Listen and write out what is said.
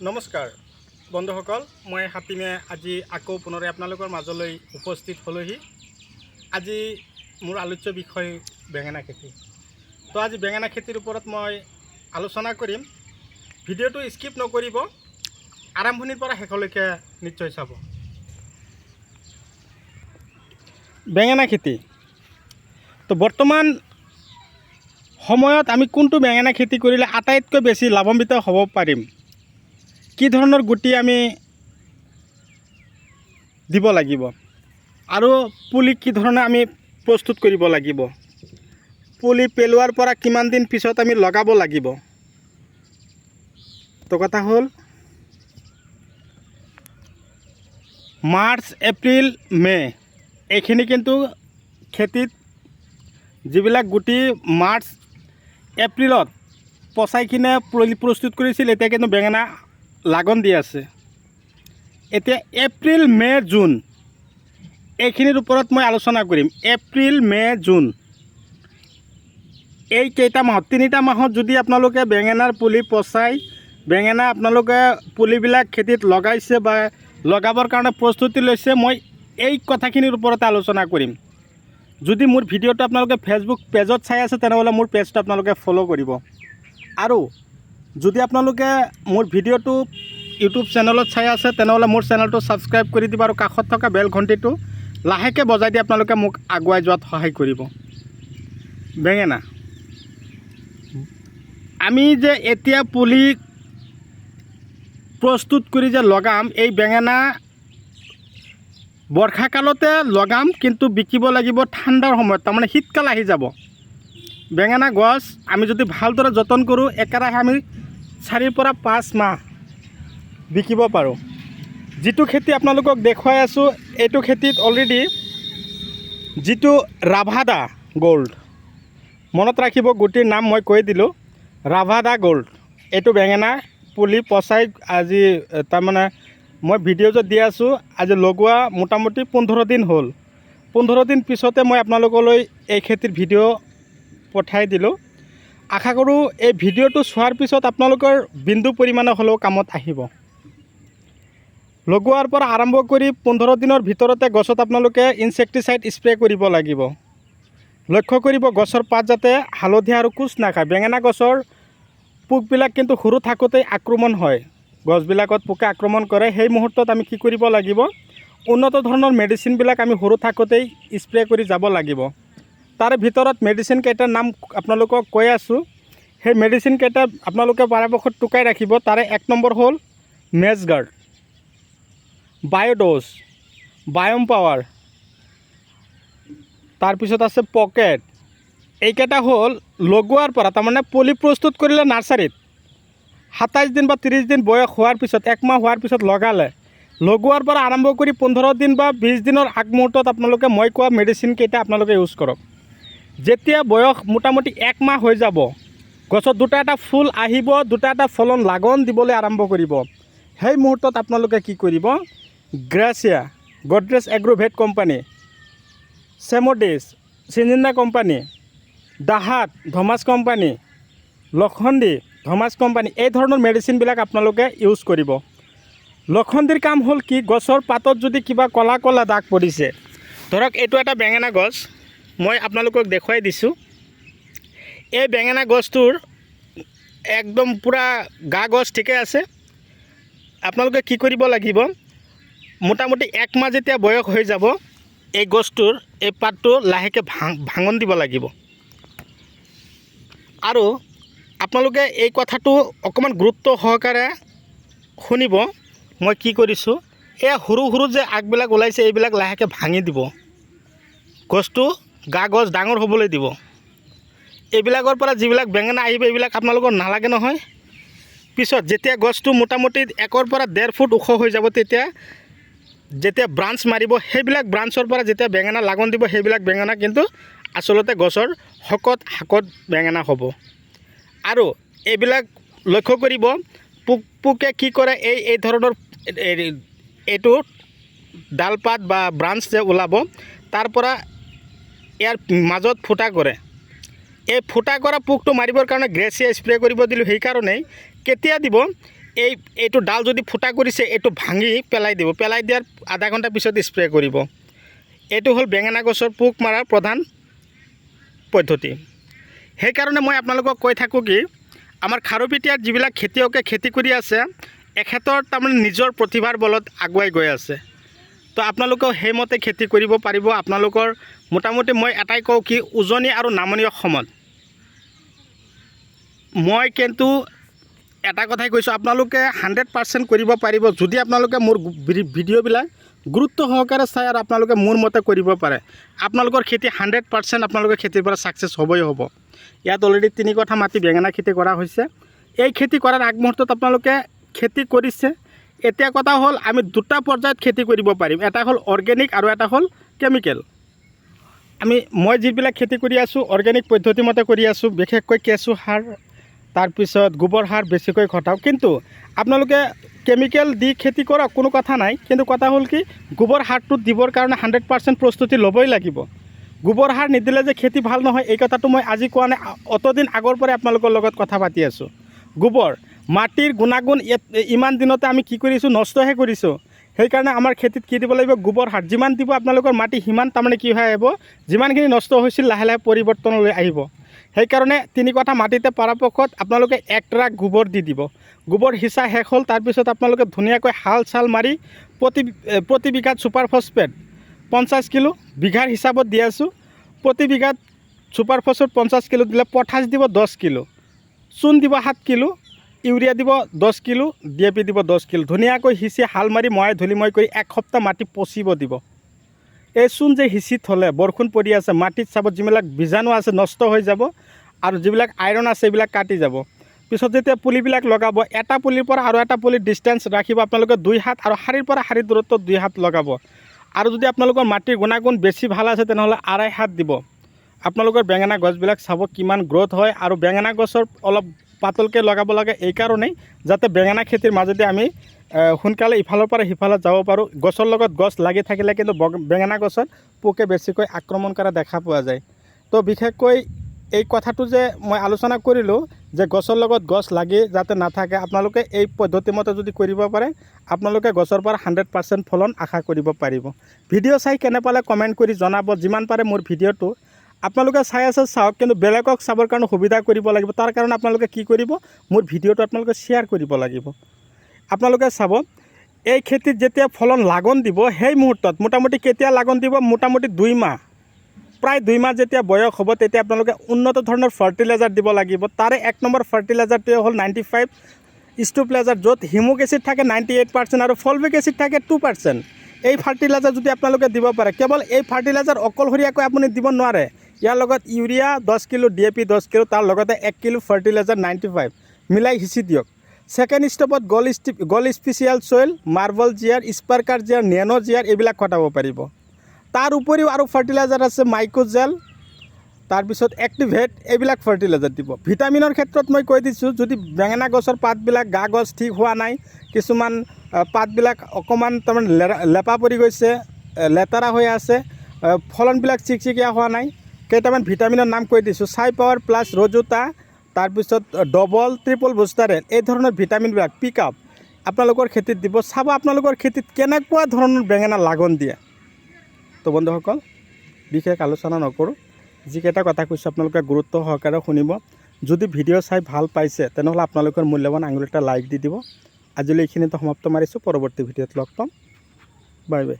নমস্কাৰ বন্ধুসকল, মই হাতীমে আজি আকৌ পুনৰে আপোনালোকৰ মাজলৈ উপস্থিত হ'লোহি। আজি মোৰ আলোচ্য বিষয় বেঙেনা খেতি। তো আজি বেঙেনা খেতিৰ ওপৰত মই আলোচনা কৰিম। ভিডিঅ'টো স্কিপ নকৰিব, আৰম্ভণিৰ পৰা শেষলৈকে নিশ্চয় চাব। বেঙেনা খেতি তো বৰ্তমান সময়ত আমি কোনটো বেঙেনা খেতি কৰিলে আটাইতকৈ বেছি লাভান্বিত হ'ব পাৰিম, কি ধৰণৰ গুটি আমি দিব লাগিব আৰু পুলি কি ধৰণে আমি প্ৰস্তুত কৰিব লাগিব, পুলি পেলোৱাৰ পৰা কিমান দিন পিছত আমি লগাব লাগিব। তো কথা হ'ল মাৰ্চ, এপ্ৰিল, মে এইখিনি কিন্তু খেতিত যিবিলাক গুটি মাৰ্চ এপ্ৰিলত পচাই কিনে প্ৰস্তুত কৰিছিল, এতিয়া কিন্তু বেঙেনা লাগন দি আছে। এতিয়া এপ্ৰিল, মে, জুন এইখিনিৰ ওপৰত মই আলোচনা কৰিম। এপ্ৰিল, মে, জুন এই কেইটা মাহত, তিনিটা মাহত যদি আপোনালোকে বেঙেনাৰ পুলি পচাই বেঙেনা আপোনালোকে পুলিবিলাক খেতিত লগাইছে বা লগাবৰ কাৰণে প্ৰস্তুতি লৈছে, মই এই কথাখিনিৰ ওপৰতে আলোচনা কৰিম। যদি মোৰ ভিডিঅ'টো আপোনালোকে ফেচবুক পেজত চাই আছে তেনেহ'লে মোৰ পেজটো আপোনালোকে ফ'ল' কৰিব, আৰু যদি আপোনালোকে মোৰ ভিডিঅ'টো ইউটিউব চেনেলত চাই আছে তেনেহ'লে মোৰ চেনেলটো ছাবস্ক্ৰাইব কৰি দিব আৰু কাষত থকা বেল ঘণ্টিটো লাহেকৈ বজাই দি আপোনালোকে মোক আগুৱাই যোৱাত সহায় কৰিব। বেঙেনা আমি যে এতিয়া পুলি প্ৰস্তুত কৰি যে লগাম, এই বেঙেনা বৰ্ষাকালতে লগাম, কিন্তু বিকিব লাগিব ঠাণ্ডাৰ সময়ত, তাৰমানে শীতকাল আহি যাব। বেঙেনা গছ আমি যদি ভালদৰে যতন কৰোঁ একেৰাহে আমি 4 পৰা 5 মাহ বিকিব পাৰোঁ। যিটো খেতি আপোনালোকক দেখুৱাই আছোঁ এইটো খেতিত অলৰেডি যিটো ৰাভাদা গ'ল্ড, মনত ৰাখিব গুটিৰ নাম মই কৈ দিলোঁ, ৰাভাদা গ'ল্ড। এইটো বেঙেনা পুলি পচাই আজি তাৰমানে মই ভিডিঅ' য'ত দি আছোঁ, আজি লগোৱা মোটামুটি 15 দিন হ'ল। 15 দিন পিছতে মই আপোনালোকলৈ এই খেতিৰ ভিডিঅ' পঠাই দিলোঁ। আশা কৰোঁ এই ভিডিঅ'টো চোৱাৰ পিছত আপোনালোকৰ বিন্দু পৰিমাণে হ'লেও কামত আহিব। লগোৱাৰ পৰা আৰম্ভ কৰি 15 দিনৰ ভিতৰতে গছত আপোনালোকে ইনছেক্টিচাইড স্প্ৰে কৰিব লাগিব। লক্ষ্য কৰিব গছৰ পাত যাতে হালধীয়া আৰু কোচ নাখায়। বেঙেনা গছৰ পোকবিলাক কিন্তু সৰু থাকোঁতেই আক্ৰমণ হয়, গছবিলাকত পোকে আক্ৰমণ কৰে। সেই মুহূৰ্তত আমি কি কৰিব লাগিব, উন্নত ধৰণৰ মেডিচিনবিলাক আমি সৰু থাকোঁতেই স্প্ৰে কৰি যাব লাগিব। তাৰে ভিতৰত মেডিচিন কেইটাৰ নাম আপোনালোকক কৈ আছোঁ। সেই মেডিচিন কেইটা আপোনালোকে পৰাপক্ষত টুকাই ৰাখিব। তাৰে 1 নম্বৰ হ'ল মেজগাৰ্ড, বায়'ড'জ, বায়'ম পাৱাৰ, তাৰপিছত আছে পকেট। এইকেইটা হ'ল লগোৱাৰ পৰা, তাৰমানে পুলি প্ৰস্তুত কৰিলে নাৰ্চাৰীত 27 দিন বা 30 দিন বয়স হোৱাৰ পিছত, 1 মাহ হোৱাৰ পিছত লগালে, লগোৱাৰ পৰা আৰম্ভ কৰি 15 দিন বা 20 দিনৰ আগমুহূৰ্তত আপোনালোকে মই কোৱা মেডিচিনকেইটা আপোনালোকে ইউজ কৰক। যেতিয়া বয়স মোটামুটি 1 মাহ হৈ যাব, গছত দুটা এটা ফুল আহিব, দুটা এটা ফলন লাগন দিবলৈ আৰম্ভ কৰিব, সেই মুহূৰ্তত আপোনালোকে কি কৰিব, গ্ৰাছিয়া, গডৰেজ এগ্ৰোভেট কোম্পানী, চেম'ডিছ, চিঞ্জিনা কোম্পানী, দাহাত, ধমাছ কোম্পানী, লখণ্ডী, ধমাছ কোম্পানী, এই ধৰণৰ মেডিচিনবিলাক আপোনালোকে ইউজ কৰিব। লখণ্ডীৰ কাম হ'ল কি, গছৰ পাতত যদি কিবা ক'লা ক'লা দাগ পৰিছে, ধৰক এইটো এটা বেঙেনা গছ, মই আপোনালোকক দেখুৱাই দিছোঁ। এই বেঙেনা গছটোৰ একদম পূৰা গা গছ ঠিকে আছে। আপোনালোকে কি কৰিব লাগিব, মোটামুটি 1 মাহ যেতিয়া বয়স হৈ যাব, এই গছটোৰ এই পাতটো লাহেকৈ ভাঙন দিব লাগিব। আৰু আপোনালোকে এই কথাটো অকণমান গুৰুত্ব সহকাৰে শুনিব। মই কি কৰিছোঁ, এই সৰু সৰু যে আগবিলাক ওলাইছে এইবিলাক লাহেকৈ ভাঙি দিব, গছটো গা গছ ডাঙৰ হ'বলৈ দিব। এইবিলাকৰ পৰা যিবিলাক বেঙেনা আহিব এইবিলাক আপোনালোকৰ নালাগে নহয়। পিছত যেতিয়া গছটো মোটামুটি 1 পৰা 1.5 ফুট ওখ হৈ যাব, যেতিয়া ব্ৰাঞ্চ মাৰিব, সেইবিলাক ব্ৰাঞ্চৰ পৰা যেতিয়া বেঙেনা লাগন দিব, সেইবিলাক বেঙেনা কিন্তু আচলতে গছৰ শাকত বেঙেনা হ'ব। আৰু এইবিলাক লক্ষ্য কৰিব, পোকে কি কৰে, এই ধৰণৰ এইটো ডালপাত বা ব্ৰাঞ্চ যে ওলাব, তাৰ পৰা ইয়াৰ মাজত ফুটা কৰে। এই ফুটা কৰা পোকটো মাৰিবৰ কাৰণে গ্ৰেছিয়া স্প্ৰে কৰিব দিলোঁ। সেইকাৰণেই কেতিয়া দিব, এইটো ডাল যদি ফুটা কৰিছে এইটো ভাঙি পেলাই দিব, পেলাই দিয়াৰ আধা ঘণ্টা পিছত স্প্ৰে কৰিব। এইটো হ'ল বেঙেনা গছৰ পোক মৰাৰ প্ৰধান পদ্ধতি। সেইকাৰণে মই আপোনালোকক কৈ থাকোঁ কি আমাৰ খাৰুপেটীয়াত যিবিলাক খেতিয়কে খেতি কৰি আছে এখেতৰ তাৰমানে নিজৰ প্ৰতিভাৰ বলত আগুৱাই গৈ আছে। তো আপোনালোকেও সেইমতে খেতি কৰিব পাৰিব। আপোনালোকৰ মোটামুটি মই এটাই কওঁ কি উজনি আৰু নামনি অসমত মই কিন্তু এটা কথাই কৈছোঁ, আপোনালোকে 100% কৰিব পাৰিব যদি আপোনালোকে মোৰ ভিডিঅ'বিলাক গুৰুত্ব সহকাৰে চাই আৰু আপোনালোকে মোৰ মতে কৰিব পাৰে। আপোনালোকৰ খেতি 100% আপোনালোকে খেতিৰ পৰা ছাকচেছ হ'বই হ'ব। ইয়াত অলৰেডি 3 কঠা মাটি বেঙেনা খেতি কৰা হৈছে। এই খেতি কৰাৰ আগমুহূৰ্তত আপোনালোকে খেতি কৰিছে। এতিয়া কথা হ'ল আমি 2টা পৰ্যায়ত খেতি কৰিব পাৰিম, এটা হ'ল অৰ্গেনিক আৰু এটা হ'ল কেমিকেল। মই যিবিলাক খেতি কৰি আছোঁ অৰ্গেনিক পদ্ধতি মতে কৰি আছোঁ, বিশেষকৈ কেঁচু সাৰ তাৰপিছত গোবৰ সাৰ বেছিকৈ ঘটাওঁ। কিন্তু আপোনালোকে কেমিকেল দি খেতি কৰক, কোনো কথা নাই। কিন্তু কথা হ'ল কি গোবৰ সাৰটো দিবৰ কাৰণে 100% প্ৰস্তুতি ল'বই লাগিব। গোবৰ সাৰ নিদিলে যে খেতি ভাল নহয় এই কথাটো মই আজি কোৱা নাই, অতদিন আগৰ পৰাই আপোনালোকৰ লগত কথা পাতি আছোঁ। গোবৰ মাটিৰ গুণাগুণ ইমান দিনতে আমি কি কৰিছোঁ নষ্টহে কৰিছোঁ। সেইকাৰণে আমাৰ খেতিত কি দিব লাগিব গোবৰ সাৰ। যিমান দিব আপোনালোকৰ মাটি সিমান তাৰমানে কি হৈ আহিব, যিমানখিনি নষ্ট হৈছিল লাহে লাহে পৰিৱৰ্তনলৈ আহিব। সেইকাৰণে 3 কঠা মাটিতে পৰাপক্ষত আপোনালোকে 1 ট্ৰাক গোবৰ দি দিব। গোবৰ সিঁচা শেষ হ'ল তাৰপিছত আপোনালোকে ধুনীয়াকৈ হাল চাল মাৰি প্ৰতি বিঘাত ছুপাৰ ফছফেট 50 কিলো বিঘাৰ হিচাপত দি আছোঁ। প্ৰতি বিঘাত ছুপাৰ ফছফেট 50 কিলো দিলে পটাছ দিব 10 কিলো, চূণ দিব 7 কিলো, ইউৰিয়া দিব 10 কিলো, DAP দিব 10 কিলো। ধুনীয়াকৈ সিঁচি হাল মাৰি মৰাই ধূলিময় কৰি 1 সপ্তাহ মাটি পচিব দিব। এই চূণ যে সিঁচি থ'লে বৰষুণ পৰি আছে মাটিত চাব যিবিলাক বীজাণু আছে নষ্ট হৈ যাব আৰু যিবিলাক আইৰণ আছে এইবিলাক কাটি যাব। পিছত যেতিয়া পুলিবিলাক লগাব এটা পুলিৰ পৰা আৰু এটা পুলিৰ ডিষ্টেঞ্চ ৰাখিব আপোনালোকে 2 হাত আৰু শাৰীৰ পৰা শাৰীৰ দূৰত্ব 2 হাত লগাব। আৰু যদি আপোনালোকৰ মাটিৰ গুণাগুণ বেছি ভাল আছে তেনেহ'লে 2.5 হাত দিব। আপোনালোকৰ বেঙেনা গছবিলাক চাব কিমান গ্ৰ'থ হয়। আৰু বেঙেনা গছৰ অলপ পাতলকৈ লগাব লাগে এই কাৰণেই যাতে বেঙেনা খেতিৰ মাজতে আমি সোনকালে ইফালৰ পৰা সিফালে যাব পাৰোঁ। গছৰ লগত গছ লাগি থাকিলে কিন্তু বেঙেনা গছত পোকে বেছিকৈ আক্ৰমণ কৰা দেখা পোৱা যায়। তো বিশেষকৈ এই কথাটো যে মই আলোচনা কৰিলোঁ যে গছৰ লগত গছ লাগি যাতে নাথাকে, আপোনালোকে এই পদ্ধতিমতে যদি কৰিব পাৰে আপোনালোকে গছৰ পৰা 100% ফলন আশা কৰিব পাৰিব। ভিডিঅ' চাই কেনে পালে কমেণ্ট কৰি জনাব। যিমান পাৰে মোৰ ভিডিঅ'টো আপোনালোকে চাই আছে চাওক, কিন্তু বেলেগক চাবৰ কাৰণে সুবিধা কৰিব লাগিব। তাৰ কাৰণে আপোনালোকে কি কৰিব, মোৰ ভিডিঅ'টো আপোনালোকে শ্বেয়াৰ কৰিব লাগিব। আপোনালোকে চাব এই খেতিত যেতিয়া ফলন লাগন দিব সেই মুহূৰ্তত মোটামুটি কেতিয়া লাগন দিব, মোটামুটি 2 মাহ, প্ৰায় 2 মাহ যেতিয়া বয়স হ'ব তেতিয়া আপোনালোকে উন্নত ধৰণৰ ফাৰ্টিলাইজাৰ দিব লাগিব। তাৰে 1 নম্বৰ ফাৰ্টিলাইজাৰটোৱে হ'ল 95 ইষ্টুপ্লেজাৰ, য'ত হিমুক এচিড থাকে 98% আৰু ফলভিক এচিড থাকে 2%। এই ফাৰ্টিলাইজাৰ যদি আপোনালোকে দিব পাৰে, কেৱল এই ফাৰ্টিলাইজাৰ অকলশৰীয়াকৈ আপুনি দিব নোৱাৰে। ইয়াৰ লগত ইউৰিয়া 10 কিলো, DAP 10 কিলো, তাৰ লগতে 1 কিলো ফাৰ্টিলাইজাৰ 95 মিলাই সিঁচি দিয়ক। ছেকেণ্ড ষ্টেপত গল স্পেচিয়েল চইল, মাৰ্বল জিয়াৰ, স্পাৰ্কাৰ জিয়াৰ, নেনো জিয়াৰ এইবিলাক খটাব পাৰিব। তাৰ উপৰিও আৰু ফাৰ্টিলাইজাৰ আছে মাইক্ৰজেল, তাৰপিছত এক্টিভেট, এইবিলাক ফাৰ্টিলাইজাৰ দিব। ভিটামিনৰ ক্ষেত্ৰত মই কৈ দিছোঁ, যদি বেঙেনা গছৰ পাতবিলাক গা গছ ঠিক হোৱা নাই, কিছুমান পাতবিলাক অকণমান তাৰমানে লেপা পৰি গৈছে, লেতেৰা হৈ আছে, ফলনবিলাক চিকচিকীয়া হোৱা নাই, কেইটামান ভিটামিনৰ নাম কৈ দিছোঁ। চাই পাৱাৰ প্লাছ, ৰজোটা, তাৰপিছত ডবল, ট্ৰিপল বুষ্টাৰেল, এই ধৰণৰ ভিটামিনবিলাক পিক আপ আপোনালোকৰ খেতিত দিব। চাব আপোনালোকৰ খেতিত কেনেকুৱা ধৰণৰ বেঙেনা লাগন দিয়ে। তো বন্ধুসকল বিশেষ আলোচনা নকৰোঁ, যিকেইটা কথা কৈছোঁ আপোনালোকে গুৰুত্ব সহকাৰে শুনিব। যদি ভিডিঅ' চাই ভাল পাইছে তেনেহ'লে আপোনালোকৰ মূল্যৱান আঙুলি এটা লাইক দি দিব। আজিলৈ এইখিনিতে সমাপ্ত মাৰিছোঁ, পৰৱৰ্তী ভিডিঅ'ত লগ পাম। Bye bye.